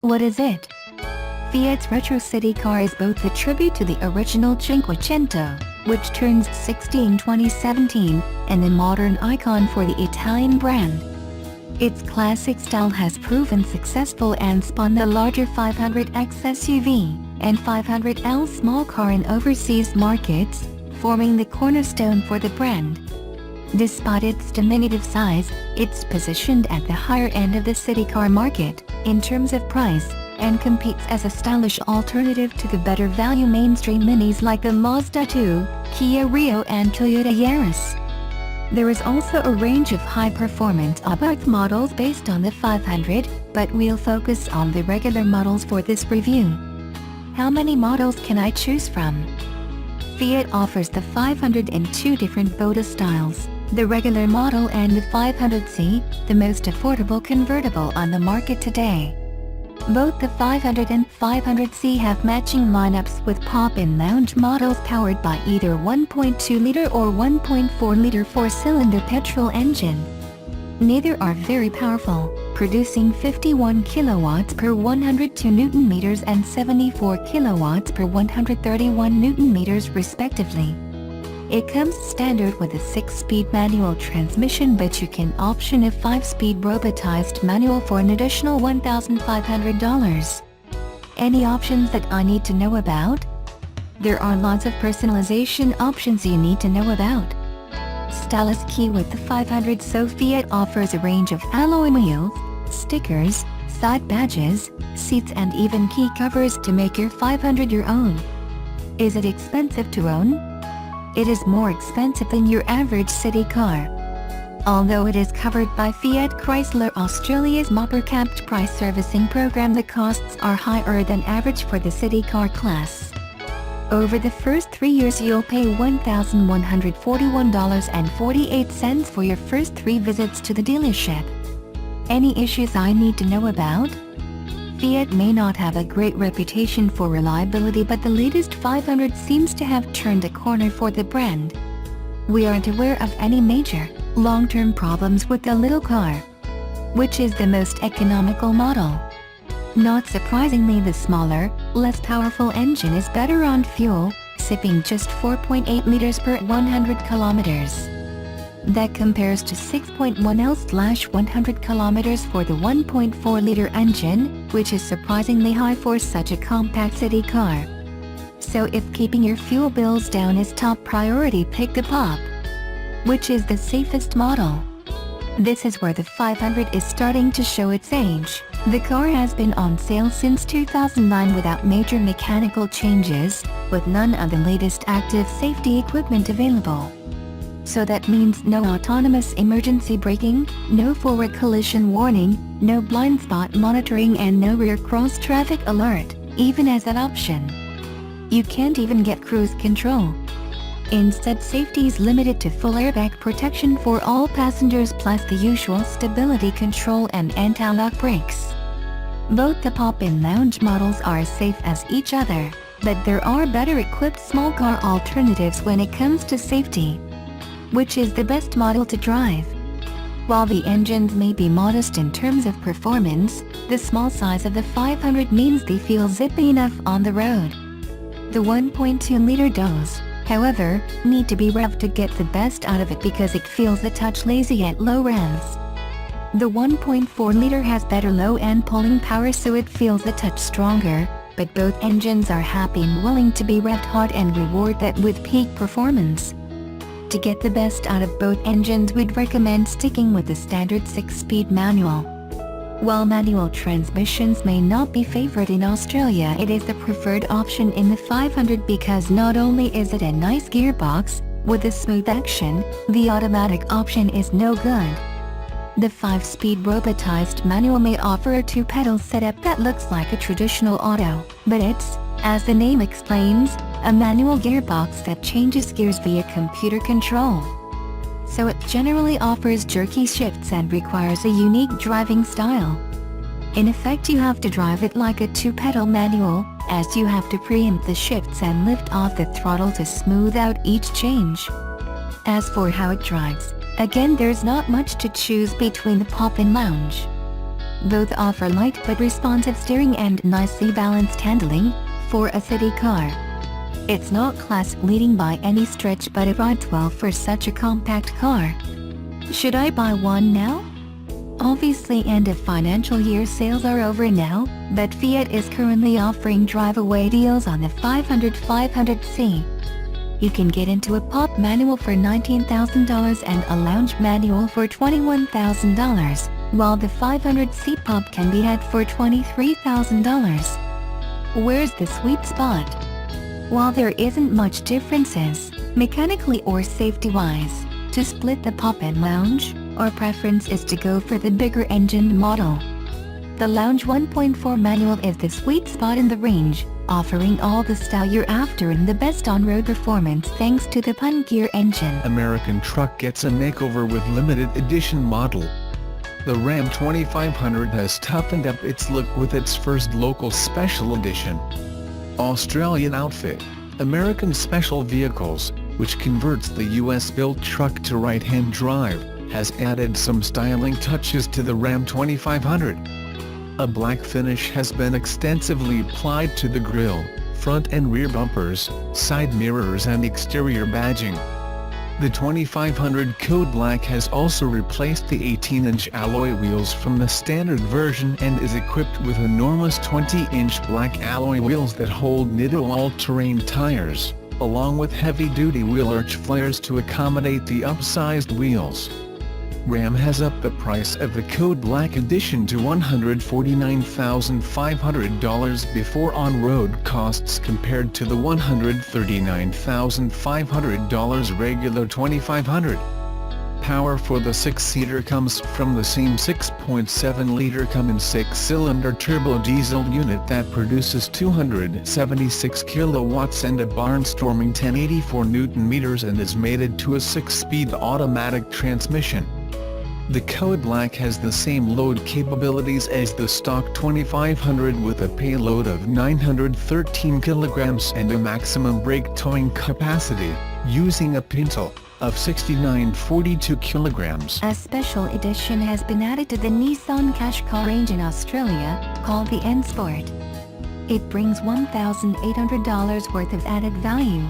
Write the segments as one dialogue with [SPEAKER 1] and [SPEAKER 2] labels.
[SPEAKER 1] What is it? Fiat's retro city car is both a tribute to the original Cinquecento, which turns 60 in 2017, and a modern icon for the Italian brand. Its classic style has proven successful and spawned the larger 500X SUV and 500L small car in overseas markets, forming the cornerstone for the brand. Despite its diminutive size, it's positioned at the higher end of the city car market in terms of price, and competes as a stylish alternative to the better value mainstream minis like the Mazda 2, Kia Rio and Toyota Yaris. There is also a range of high-performance up-up models based on the 500, but we'll focus on the regular models for this review. How many models can I choose from? Fiat offers the 500 in two different body styles, the regular model and the 500C, the most affordable convertible on the market today. Both the 500 and 500C have matching lineups with pop-in lounge models powered by either 1.2-liter or 1.4-liter four-cylinder petrol engine. Neither are very powerful, producing 51 kilowatts per 102 Nm and 74 kilowatts per 131 Nm respectively. It comes standard with a 6-speed manual transmission, but you can option a 5-speed robotized manual for an additional $1,500. Any options that I need to know about? There are lots of personalization options you need to know about. Style is key with the 500, so Fiat offers a range of alloy wheels, stickers, side badges, seats and even key covers to make your 500 your own. Is it expensive to own? It is more expensive than your average city car. Although it is covered by Fiat Chrysler Australia's MOPR capped price servicing program, the costs are higher than average for the city car class. Over the first 3 years you'll pay $1,141.48 for your first 3 visits to the dealership. Any issues I need to know about? Fiat may not have a great reputation for reliability, but the latest 500 seems to have turned a corner for the brand. We aren't aware of any major, long-term problems with the little car. Which is the most economical model? Not surprisingly, the smaller, less powerful engine is better on fuel, sipping just 4.8 liters per 100 kilometers. That compares to 6.1 L/100 kilometers for the 1.4-liter engine, which is surprisingly high for such a compact city car. So if keeping your fuel bills down is top priority, pick the Pop. Which is the safest model? This is where the 500 is starting to show its age. The car has been on sale since 2009 without major mechanical changes, with none of the latest active safety equipment available. So that means no autonomous emergency braking, no forward collision warning, no blind spot monitoring and no rear cross traffic alert, even as an option. You can't even get cruise control. Instead, safety is limited to full airbag protection for all passengers plus the usual stability control and anti-lock brakes. Both the pop-in lounge models are as safe as each other, but there are better equipped small car alternatives when it comes to safety. Which is the best model to drive? While the engines may be modest in terms of performance, the small size of the 500 means they feel zippy enough on the road. The 1.2-liter does, however, need to be revved to get the best out of it because it feels a touch lazy at low revs. The 1.4-liter has better low-end pulling power, so it feels a touch stronger, but both engines are happy and willing to be revved hard and reward that with peak performance. To get the best out of both engines, we'd recommend sticking with the standard 6-speed manual. While manual transmissions may not be favored in Australia, it is the preferred option in the 500 because not only is it a nice gearbox, with a smooth action, the automatic option is no good. The 5-speed robotized manual may offer a 2-pedal setup that looks like a traditional auto, but it's, as the name explains, a manual gearbox that changes gears via computer control. So it generally offers jerky shifts and requires a unique driving style. In effect, you have to drive it like a 2-pedal manual, as you have to preempt the shifts and lift off the throttle to smooth out each change. As for how it drives, again there's not much to choose between the pop and lounge. Both offer light but responsive steering and nicely balanced handling for a city car. It's not class-leading by any stretch, but it rides well for such a compact car. Should I buy one now? Obviously, end of financial year sales are over now, but Fiat is currently offering drive-away deals on the 500/500C. You can get into a pop manual for $19,000 and a lounge manual for $21,000, while the 500C pop can be had for $23,000. Where's the sweet spot? While there isn't much differences, mechanically or safety-wise, to split the pop and lounge, our preference is to go for the bigger engined model. The Lounge 1.4 manual is the sweet spot in the range, offering all the style you're after and the best on-road performance thanks to the Pun Gear engine.
[SPEAKER 2] American truck gets a makeover with limited edition model. The Ram 2500 has toughened up its look with its first local special edition. Australian outfit, American Special Vehicles, which converts the US-built truck to right-hand drive, has added some styling touches to the Ram 2500. A black finish has been extensively applied to the grille, front and rear bumpers, side mirrors and exterior badging. The 2500 Code Black has also replaced the 18-inch alloy wheels from the standard version and is equipped with enormous 20-inch black alloy wheels that hold Nitto all-terrain tires, along with heavy-duty wheel arch flares to accommodate the upsized wheels. Ram has upped the price of the Code Black edition to $149,500 before on-road costs compared to the $139,500 regular 2500. Power for the six-seater comes from the same 6.7-liter Cummins six-cylinder turbo diesel unit that produces 276 kilowatts and a barnstorming 1084 Nm and is mated to a 6-speed automatic transmission. The Code Black has the same load capabilities as the stock 2500 with a payload of 913 kilograms and a maximum brake towing capacity, using a pintle, of 6942 kilograms.
[SPEAKER 1] A special edition has been added to the Nissan Qashqai range in Australia, called the N Sport. It brings $1,800 worth of added value.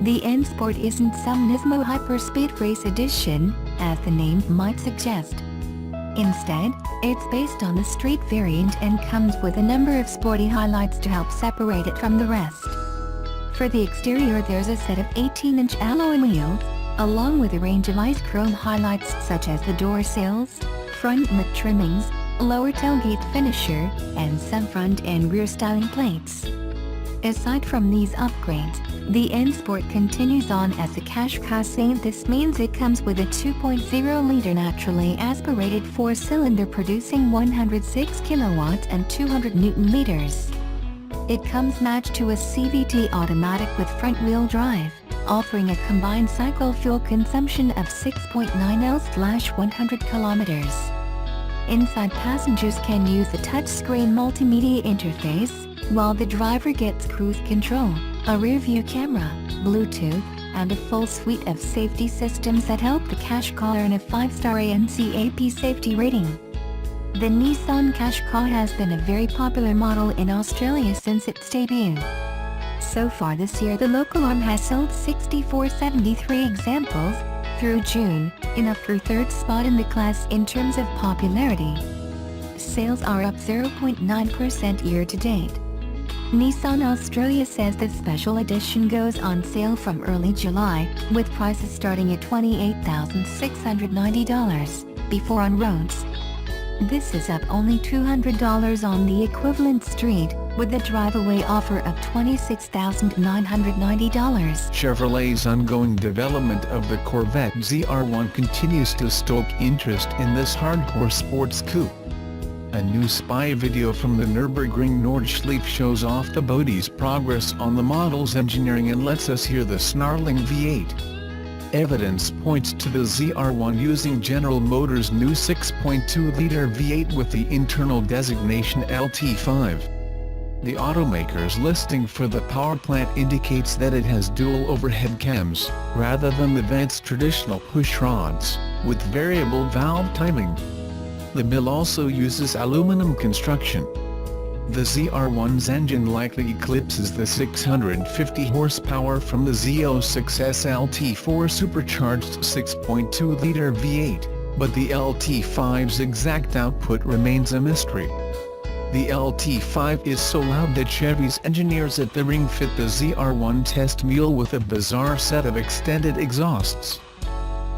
[SPEAKER 1] The N Sport isn't some Nismo Hyperspeed Race Edition, as the name might suggest. Instead, it's based on the street variant and comes with a number of sporty highlights to help separate it from the rest. For the exterior, there's a set of 18-inch alloy wheels, along with a range of ice chrome highlights such as the door sills, front lip trimmings, lower tailgate finisher, and some front and rear styling plates. Aside from these upgrades, the N Sport continues on as the Qashqai. This means it comes with a 2.0-liter naturally aspirated 4-cylinder producing 106 kilowatts and 200 Nm. It comes matched to a CVT automatic with front-wheel drive, offering a combined cycle fuel consumption of 6.9 L/100 kilometers. Inside, passengers can use the touchscreen multimedia interface, while the driver gets cruise control, a rear-view camera, Bluetooth, and a full suite of safety systems that help the Qashqai earn a 5-star ANCAP safety rating. The Nissan Qashqai has been a very popular model in Australia since its debut. So far this year, the local arm has sold 6,473 examples through June, enough for third spot in the class in terms of popularity. Sales are up 0.9% year-to-date. Nissan Australia says the special edition goes on sale from early July, with prices starting at $28,690 before on roads. This is up only $200 on the equivalent street, with a drive-away offer of $26,990.
[SPEAKER 2] Chevrolet's ongoing development of the Corvette ZR1 continues to stoke interest in this hardcore sports coupe. A new spy video from the Nürburgring Nordschleife shows off the Bodie's progress on the model's engineering and lets us hear the snarling V8. Evidence points to the ZR1 using General Motors' new 6.2-liter V8 with the internal designation LT5. The automaker's listing for the power plant indicates that it has dual overhead cams, rather than the Vance's traditional push rods, with variable valve timing. The build also uses aluminum construction. The ZR1's engine likely eclipses the 650 horsepower from the Z06 SLT4 supercharged 6.2-liter V8, but the LT5's exact output remains a mystery. The LT5 is so loud that Chevy's engineers at the ring fit the ZR1 test mule with a bizarre set of extended exhausts.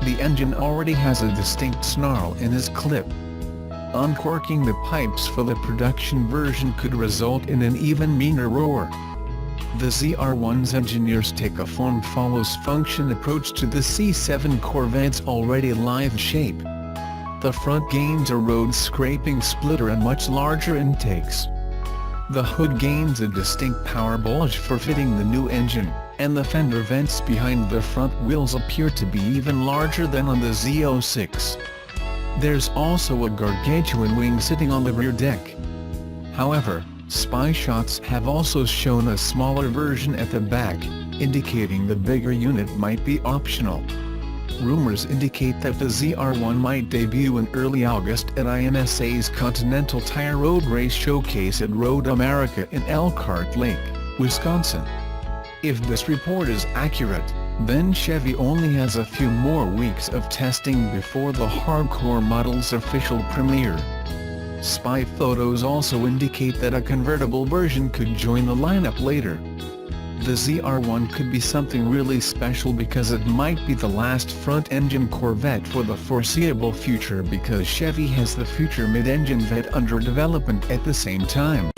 [SPEAKER 2] The engine already has a distinct snarl in its clip. Uncorking the pipes for the production version could result in an even meaner roar. The ZR1's engineers take a form-follows-function approach to the C7 Corvette's already lithe shape. The front gains a road-scraping splitter and much larger intakes. The hood gains a distinct power bulge for fitting the new engine, and the fender vents behind the front wheels appear to be even larger than on the Z06. There's also a gargantuan wing sitting on the rear deck. However, spy shots have also shown a smaller version at the back, indicating the bigger unit might be optional. Rumors indicate that the ZR1 might debut in early August at IMSA's Continental Tire Road Race Showcase at Road America in Elkhart Lake, Wisconsin. If this report is accurate, then Chevy only has a few more weeks of testing before the hardcore model's official premiere. Spy photos also indicate that a convertible version could join the lineup later. The ZR1 could be something really special because it might be the last front-engine Corvette for the foreseeable future, because Chevy has the future mid-engine Vette under development at the same time.